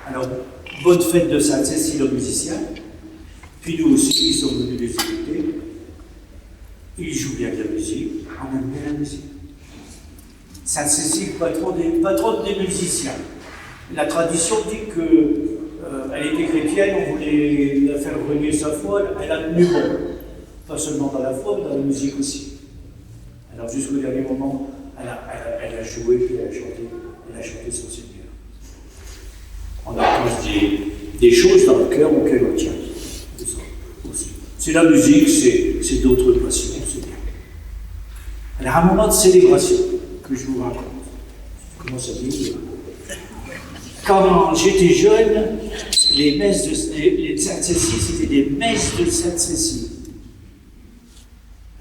Alors, bonne fête de Sainte-Cécile aux musiciens. Puis nous aussi, ils sont venus les écouter. Ils jouent bien de la musique, on aime bien la musique. Sainte-Cécile, patronne des musiciens. La tradition dit qu'elle était chrétienne, on voulait la faire renier sa foi, elle a tenu bon. Pas seulement dans la foi, mais dans la musique aussi. Alors jusqu'au dernier moment, elle a joué, puis elle a chanté son Seigneur. On a tous des choses dans le cœur auxquelles on tient. C'est la musique, c'est d'autres passions, c'est bien. Alors un moment de célébration que je vous raconte. Je commence à dire. Quand j'étais jeune, les messes de Sainte-Cécile, c'était des messes de Sainte-Cécile.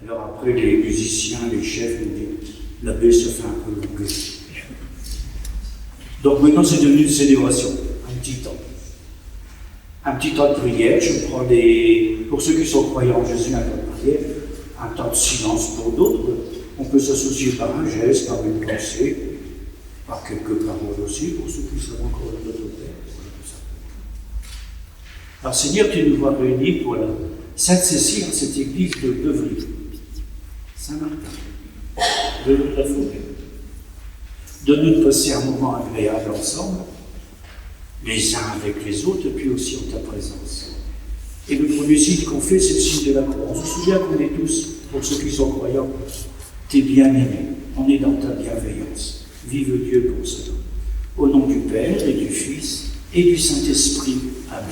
Alors après, les musiciens, les chefs nous disent, la messe se fait un peu longue. Donc maintenant, c'est devenu une célébration, un petit temps. Un petit temps de prière, je prends pour ceux qui sont croyants en Jésus, un temps de prière, un temps de silence pour d'autres. On peut s'associer par un geste, par une pensée, par quelques paroles aussi, pour ceux qui sont encore dans notre Père. Alors Seigneur, tu nous vois réunis pour la Sainte-Cécile dans cette église de Beuvry, Saint-Martin, de la Forêt. Donne-nous de passer un moment agréable ensemble, les uns avec les autres, puis aussi en ta présence. Et le premier signe qu'on fait, c'est le signe de la croix. On se souvient qu'on est tous, pour ceux qui sont croyants, t'es bien-aimé. On est dans ta bienveillance. Vive Dieu pour cela. Au nom du Père et du Fils et du Saint-Esprit. Amen.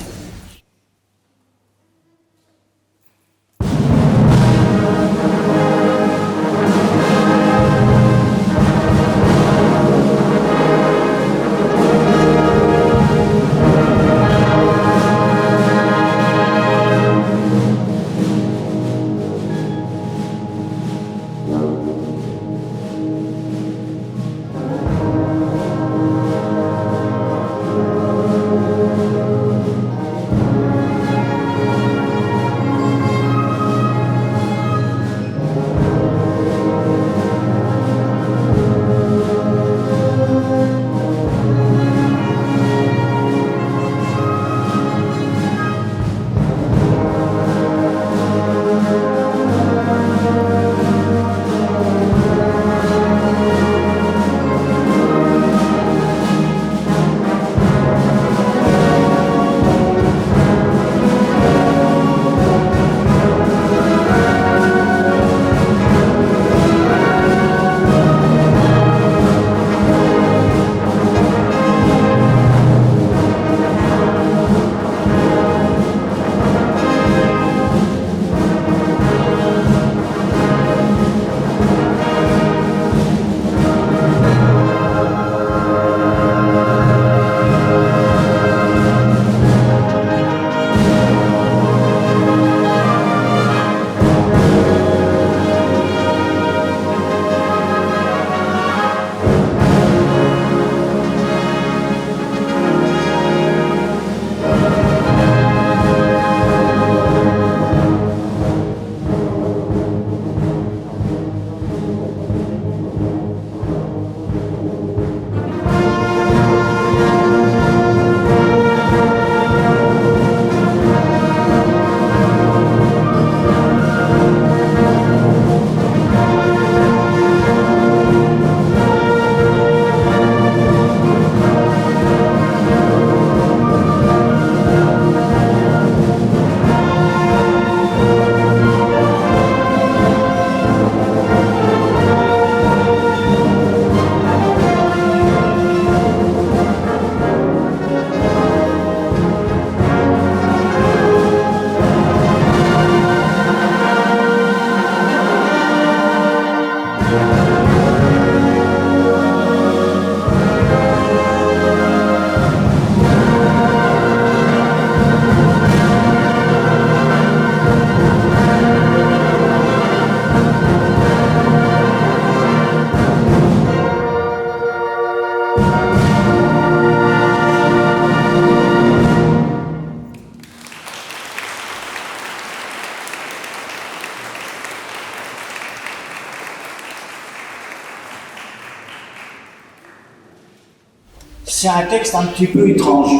C'est un texte un petit peu étrange.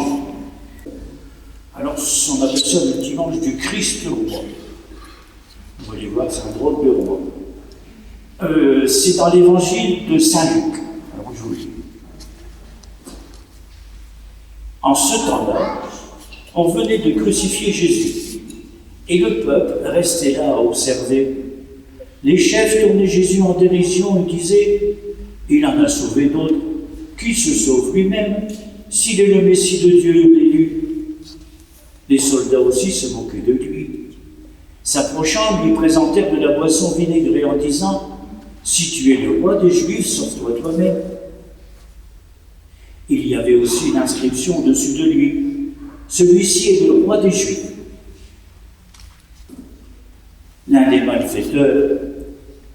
on appelle ça le dimanche du Christ roi. Vous allez voir, c'est un drôle de roi. C'est dans l'évangile de Saint Luc. Alors je vous le dis. En ce temps-là, on venait de crucifier Jésus, et le peuple restait là à observer. Les chefs tournaient Jésus en dérision et disaient « Il en a sauvé d'autres, qu'il se sauve lui-même, s'il est le Messie de Dieu l'élu. » Les soldats aussi se moquaient de lui. S'approchant, lui présentèrent de la boisson vinaigrée en disant « Si tu es le roi des Juifs, sauve-toi toi-même. » Il y avait aussi une inscription au-dessus de lui. Celui-ci est le roi des Juifs. L'un des malfaiteurs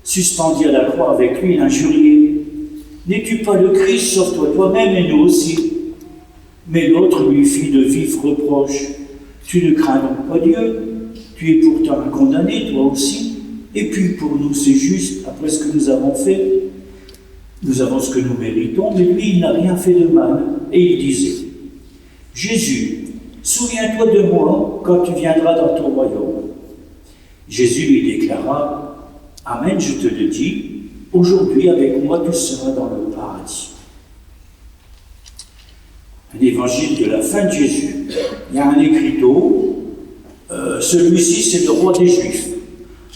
suspendit à la croix avec lui l'injurié. N'es-tu pas le Christ, sauve-toi toi-même et nous aussi. Mais l'autre lui fit de vifs reproches. Tu ne crains donc pas Dieu? Tu es pourtant un condamné, toi aussi. Et puis pour nous, c'est juste, après ce que nous avons fait, nous avons ce que nous méritons, mais lui, il n'a rien fait de mal. Et il disait, Jésus, souviens-toi de moi quand tu viendras dans ton royaume. Jésus lui déclara, Amen, je te le dis, aujourd'hui avec moi tu seras dans le paradis. Un évangile de la fin de Jésus. Il y a un écriteau, celui-ci c'est le roi des Juifs.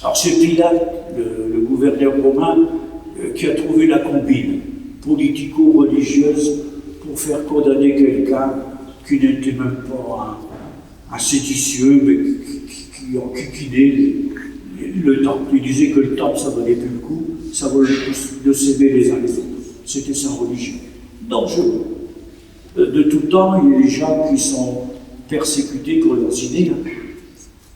Alors c'est Pilate, le gouverneur romain, qui a trouvé la combine politico-religieuse pour faire condamner quelqu'un qui n'était même pas un séditieux, mais qui enquiquinait le temple. Il disait que le temple, ça valait plus le coup, ça valait plus de s'aimer les uns les autres. C'était sa religion. Dangereux. De tout temps, il y a des gens qui sont persécutés pour leurs idées.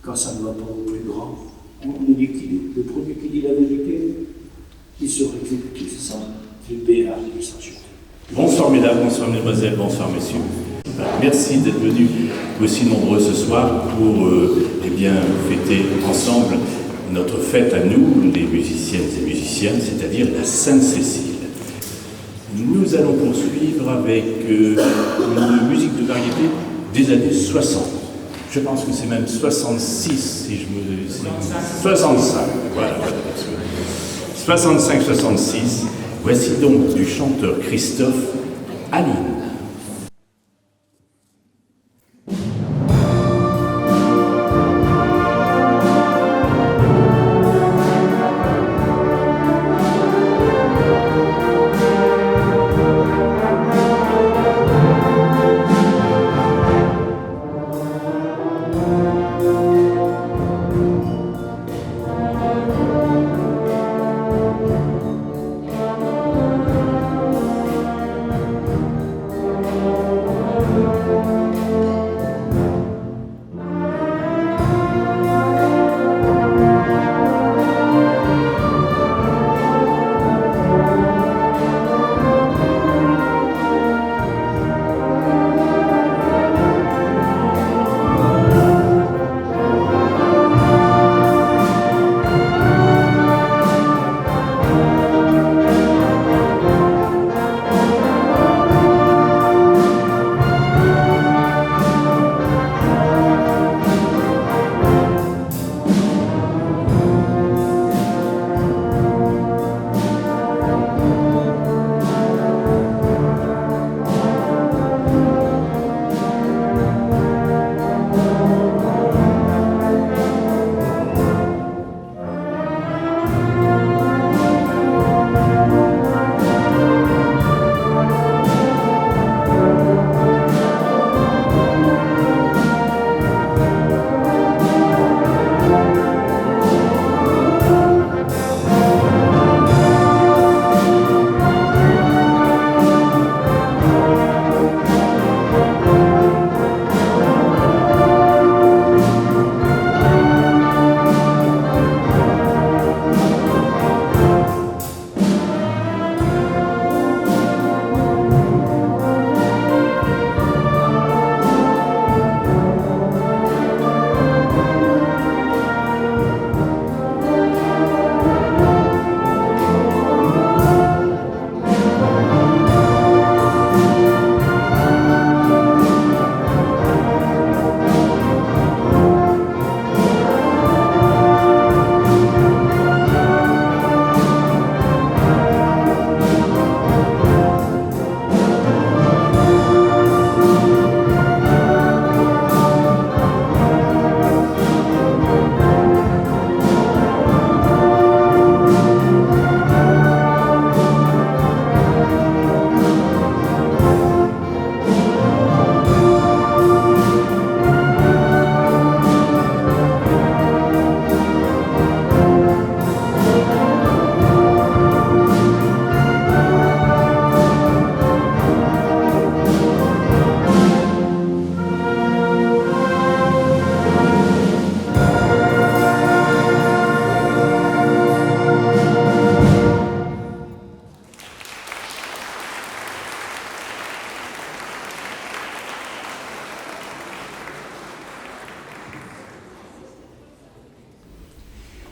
Quand ça ne va pas au plus grand, on est liquidé. Le premier qui dit la vérité, il sera exécuté. C'est ça, c'est le béat qui s'achète. Bonsoir mesdames, bonsoir mesdemoiselles, bonsoir messieurs. Merci d'être venus aussi nombreux ce soir pour fêter ensemble notre fête à nous, les musiciennes et musiciens, c'est-à-dire la Sainte-Cécile. Nous allons poursuivre avec une musique de variété des années 60. Je pense que c'est même 66, si je me... 65, voilà. 65-66. Voici donc du chanteur Christophe Aline.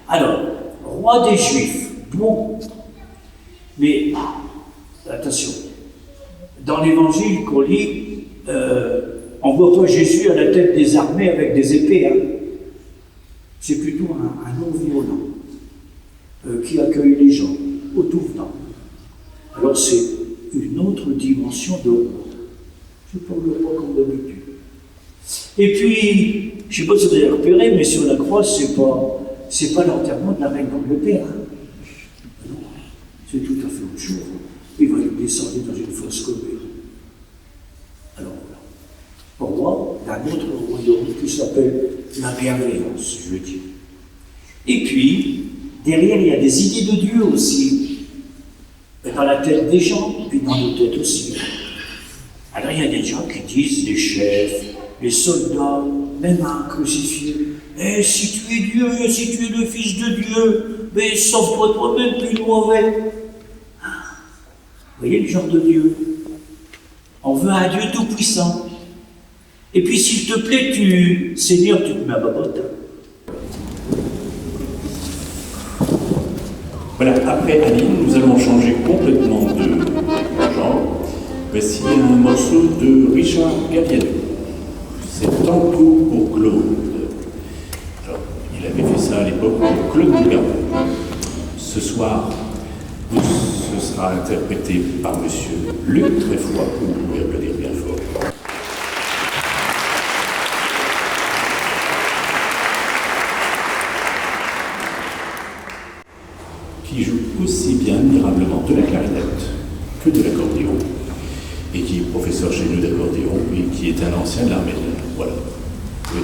Alors, roi des Juifs, bon, mais attention, dans l'évangile qu'on lit, on ne voit pas Jésus à la tête des armées avec des épées. Hein. C'est plutôt un non-violent qui accueille les gens au tout venant. Alors c'est une autre dimension de roi. C'est pas le roi comme d'habitude. Et puis, je ne sais pas si vous avez repéré, mais sur la croix, c'est pas l'enterrement de la reine d'Angleterre. Hein. Non, c'est tout à fait autre chose. Il va lui descendre dans une fosse commune. Alors voilà. Roi d'un autre royaume qui s'appelle la bienveillance, je veux dire. Et puis, derrière, il y a des idées de Dieu aussi. Dans la tête des gens, puis dans nos têtes aussi. Alors il y a des gens qui disent, les chefs, les soldats, même un crucifié, eh, si tu es Dieu, si tu es le Fils de Dieu, mais sauve-toi toi-même, puis nous mauvais. Vous voyez le genre de Dieu? On veut un Dieu tout-puissant. Et puis s'il te plaît, Seigneur, tu te mets à babote. Voilà, après Aline, nous allons changer complètement de genre. Voici un morceau de Richard Galliano. C'est Tango pour Claude. Alors, il avait fait ça à l'époque pour Claude Nougaro. Ce soir, ce sera interprété par Monsieur Luc Tréfoy, vous pouvez applaudir bien fort. Qui joue aussi bien admirablement de la clarinette que de l'accordéon, et qui est professeur chez nous d'accordéon, et qui est un ancien de l'armée de l'air. Voilà. Oui.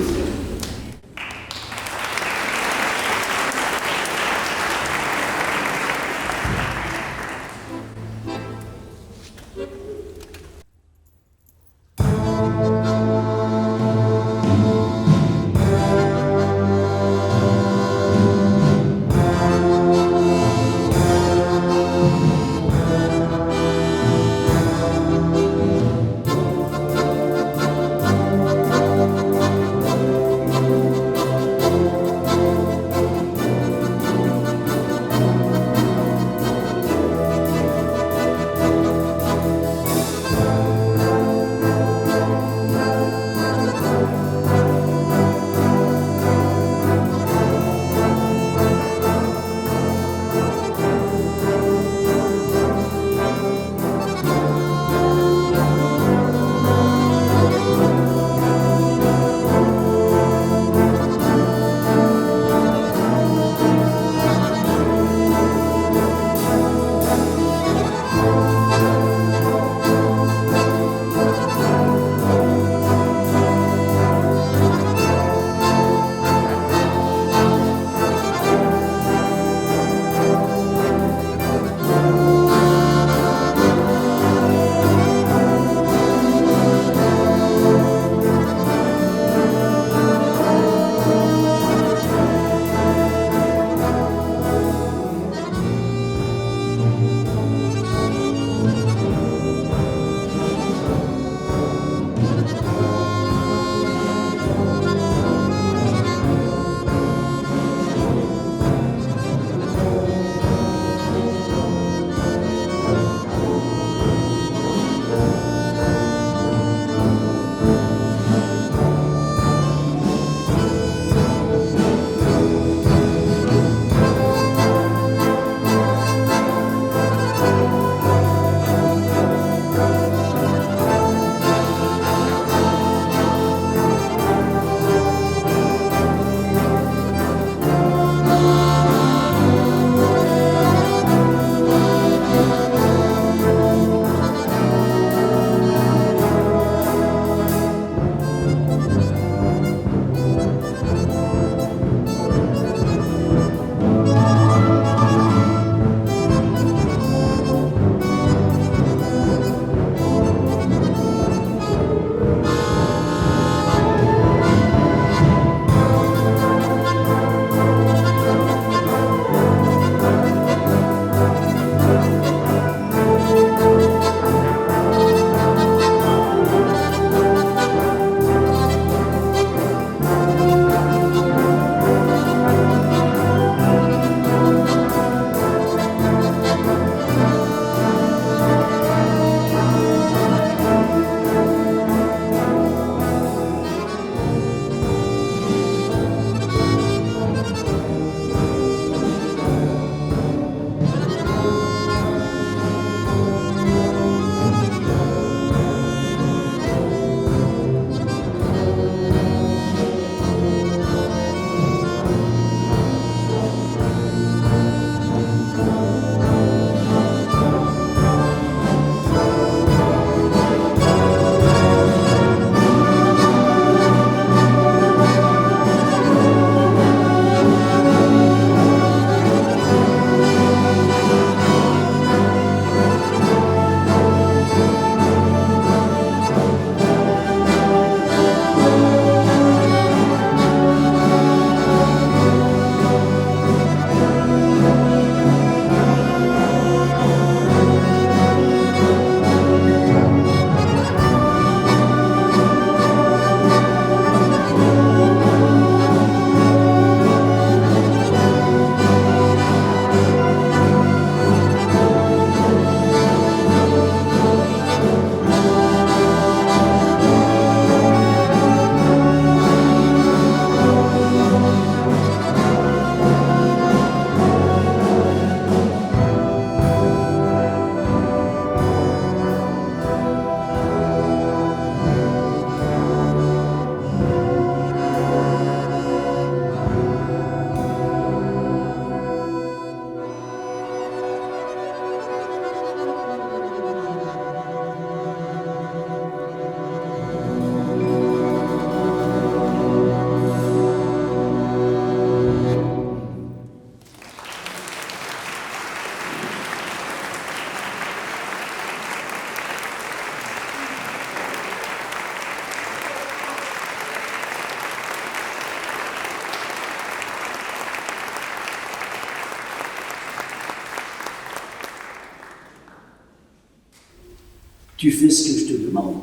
tu fais ce que je te demande.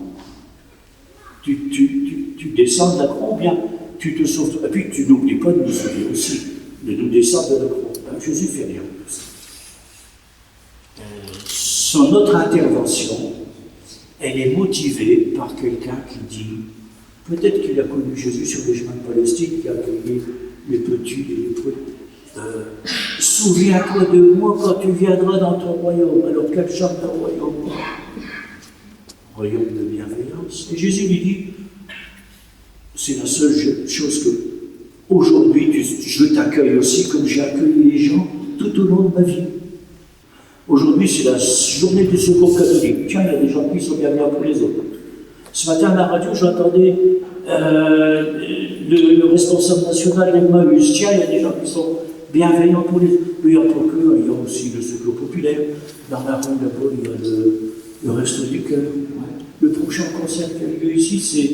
Tu descends de la croix, ou bien tu te sauves. Et puis tu n'oublies pas de nous sauver aussi, de nous descendre de la croix. Jésus fait rien de ça. Notre intervention, elle est motivée par quelqu'un qui dit, peut-être qu'il a connu Jésus sur les chemins de Palestine, qui a accueilli les petits, les lépreux. Souviens-toi de moi quand tu viendras dans ton royaume. Alors quel genre de royaume? Royaume de bienveillance. Et Jésus lui dit, c'est la seule chose que aujourd'hui je t'accueille aussi comme j'ai accueilli les gens tout au long de ma vie. Aujourd'hui, c'est la journée du secours catholique. Tiens, il y a des gens qui sont bien pour les autres. Ce matin, à la radio, j'entendais le responsable national d'Emmaüs. Tiens, il y a des gens qui sont bienveillants pour les autres. Il y a pas que, il y a aussi le secours populaire. Dans la rue là-bas, il y a le resto du cœur. Ouais. Le prochain concert qui a lieu ici, c'est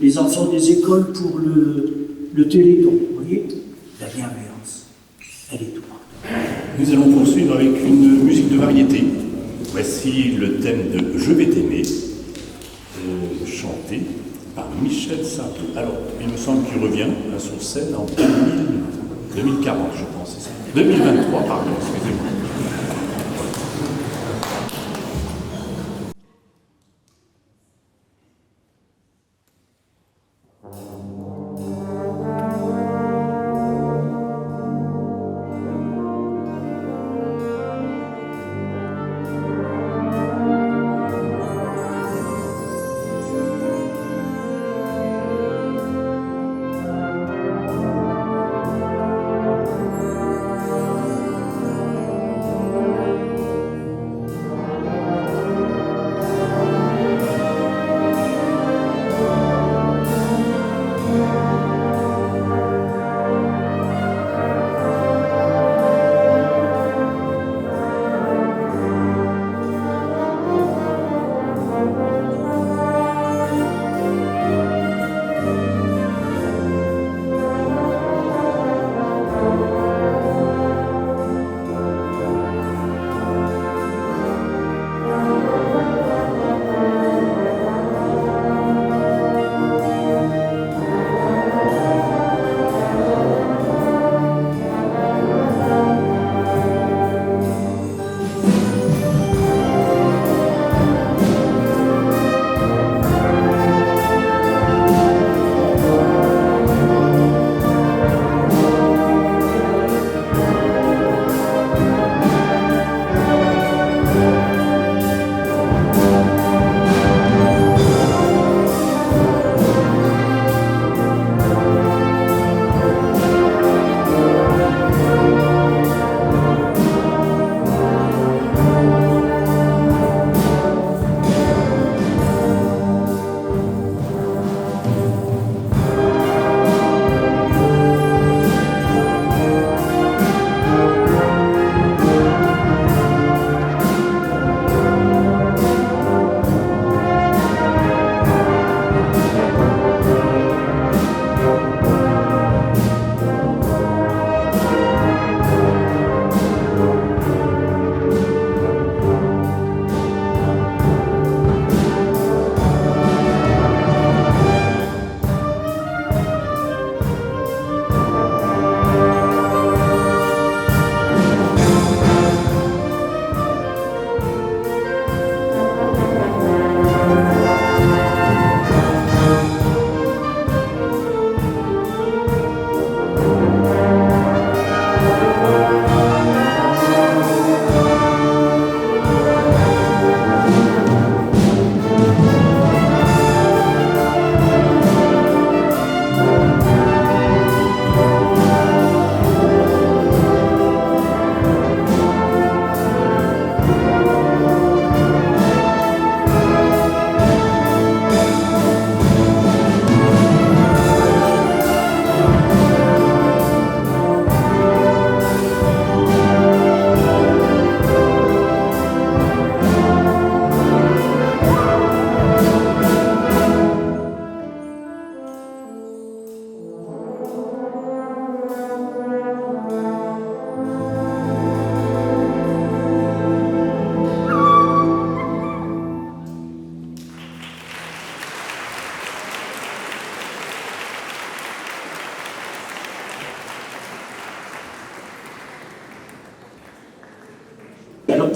les enfants des écoles pour le Téléthon. Vous voyez? La bienveillance, elle est tout partout. Nous allons poursuivre avec une musique de variété. Voici le thème de Je vais t'aimer, chanté par Michel Sardou. Alors, il me semble qu'il revient sur scène en 2040, je pense, c'est ça. 2023, pardon, excusez-moi.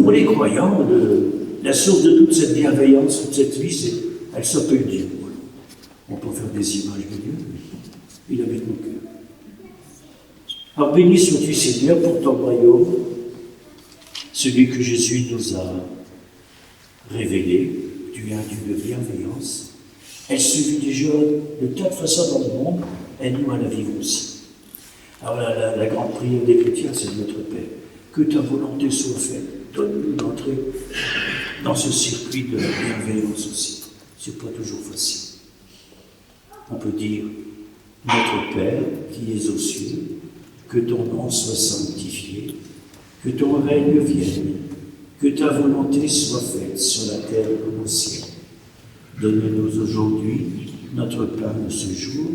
pour les croyants, la source de toute cette bienveillance, toute cette vie, elle s'appelle Dieu. Voilà. On peut faire des images de Dieu, mais il habite nos cœurs. Alors béni sois-tu Seigneur pour ton royaume, celui que Jésus nous a révélé. Tu es un Dieu de bienveillance. Elle se vit déjà de tas de façons dans le monde, aide-nous à la vivre aussi. Alors la grande prière des chrétiens, c'est notre Père. Que ta volonté soit faite. Donne-nous d'entrer dans ce circuit de la bienveillance aussi. C'est pas toujours facile. On peut dire, notre Père qui es aux cieux, que ton nom soit sanctifié, que ton règne vienne, que ta volonté soit faite sur la terre comme au ciel. Donne-nous aujourd'hui notre pain de ce jour.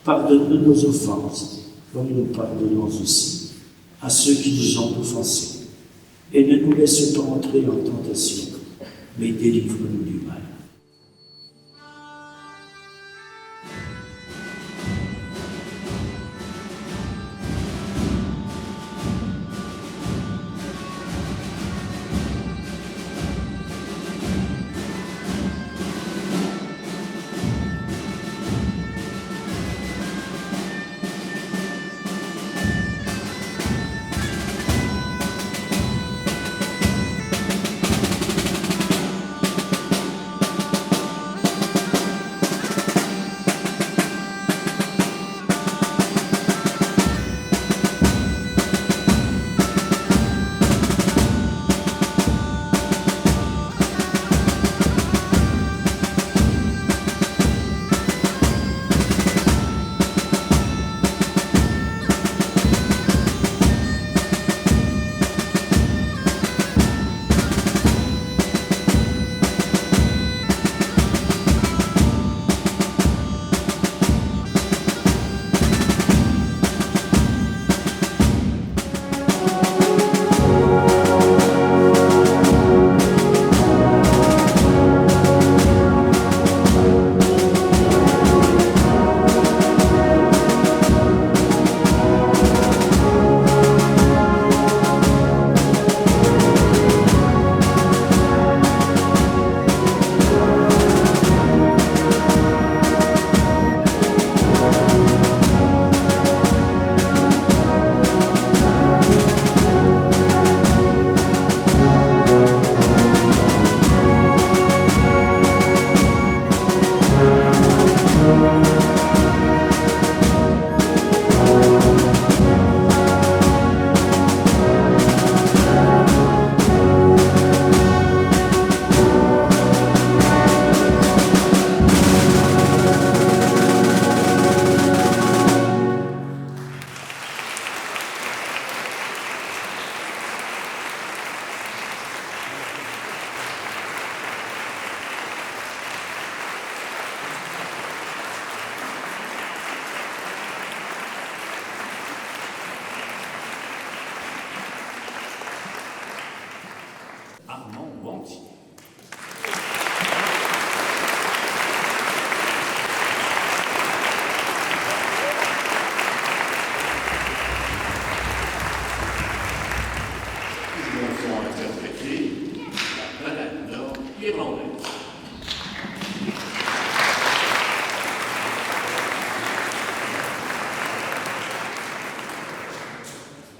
Pardonne-nous nos offenses, comme nous pardonnons aussi à ceux qui nous ont offensés. Et ne nous laisse pas entrer en tentation, mais délivre-nous du mal.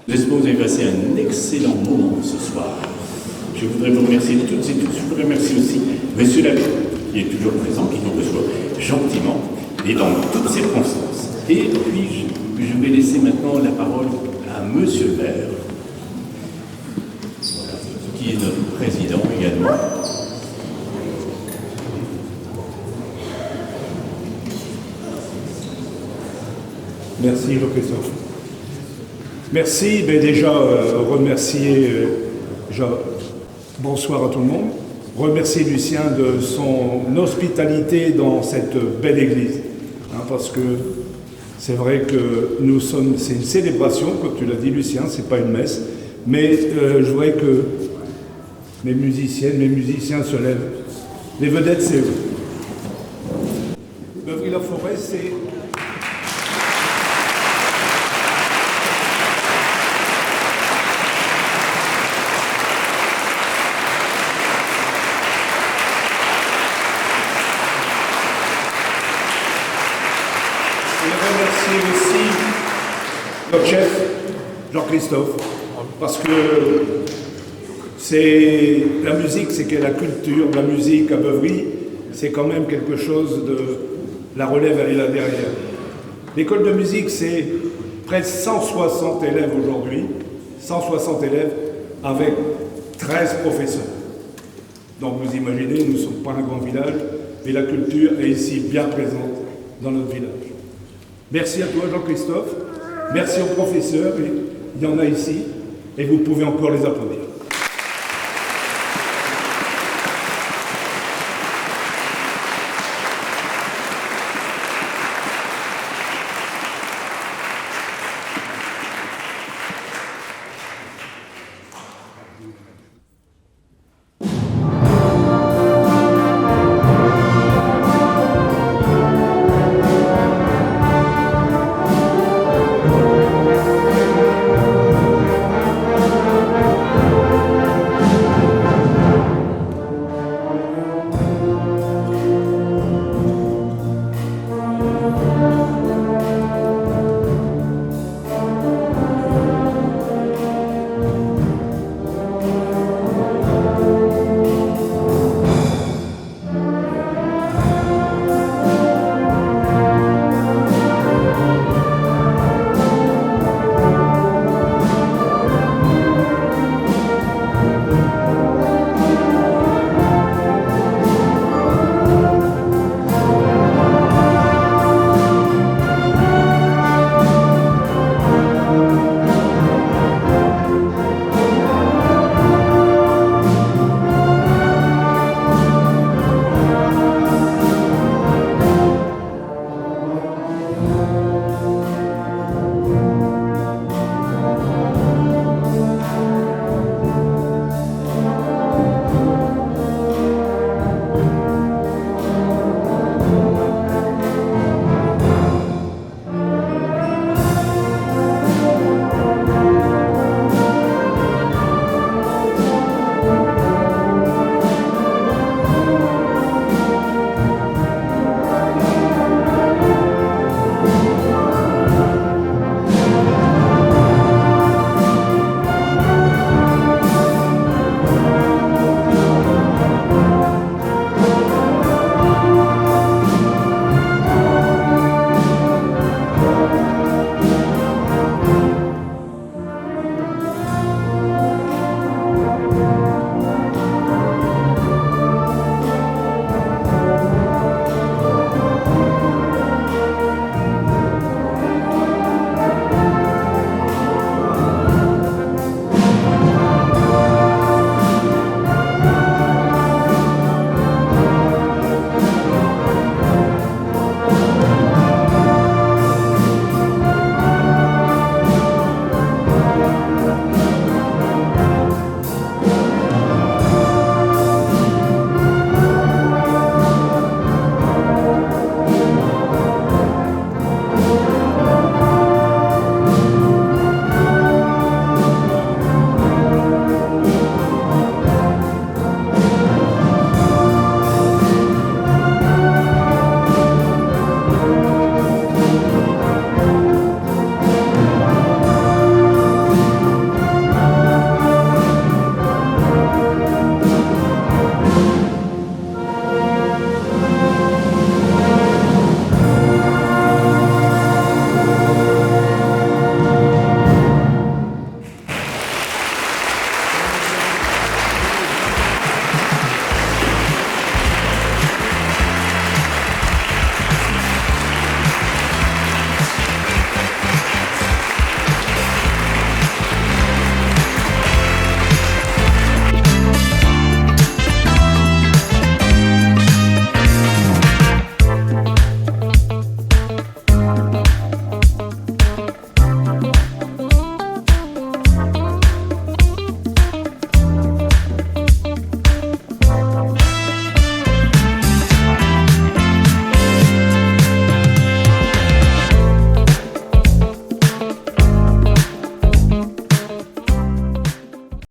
J'espère que vous avez passé un excellent moment ce soir. Je voudrais vous remercier toutes et tous. Je voudrais remercier aussi Monsieur l'abbé, qui est toujours présent, qui nous reçoit gentiment et dans toutes circonstances. Et puis, je vais laisser maintenant la parole à Monsieur le maire, voilà, qui est notre président également. Merci, Jean-Christophe. Merci, déjà remercier, bonsoir à tout le monde, remercier Lucien de son hospitalité dans cette belle église, parce que c'est vrai que c'est une célébration, comme tu l'as dit Lucien, c'est pas une messe, mais je voudrais que mes musiciens se lèvent. Les vedettes, c'est eux. Beuvry-la-Forêt, c'est... remercier aussi notre chef, Jean-Christophe, parce que c'est la musique, c'est que la culture, la musique à Beuvry, c'est quand même quelque chose de la relève, elle est là derrière. L'école de musique, c'est presque 160 élèves aujourd'hui, 160 élèves avec 13 professeurs. Donc vous imaginez, nous ne sommes pas un grand village, mais la culture est ici bien présente dans notre village. Merci à toi Jean-Christophe, merci aux professeurs, il y en a ici, et vous pouvez encore les applaudir.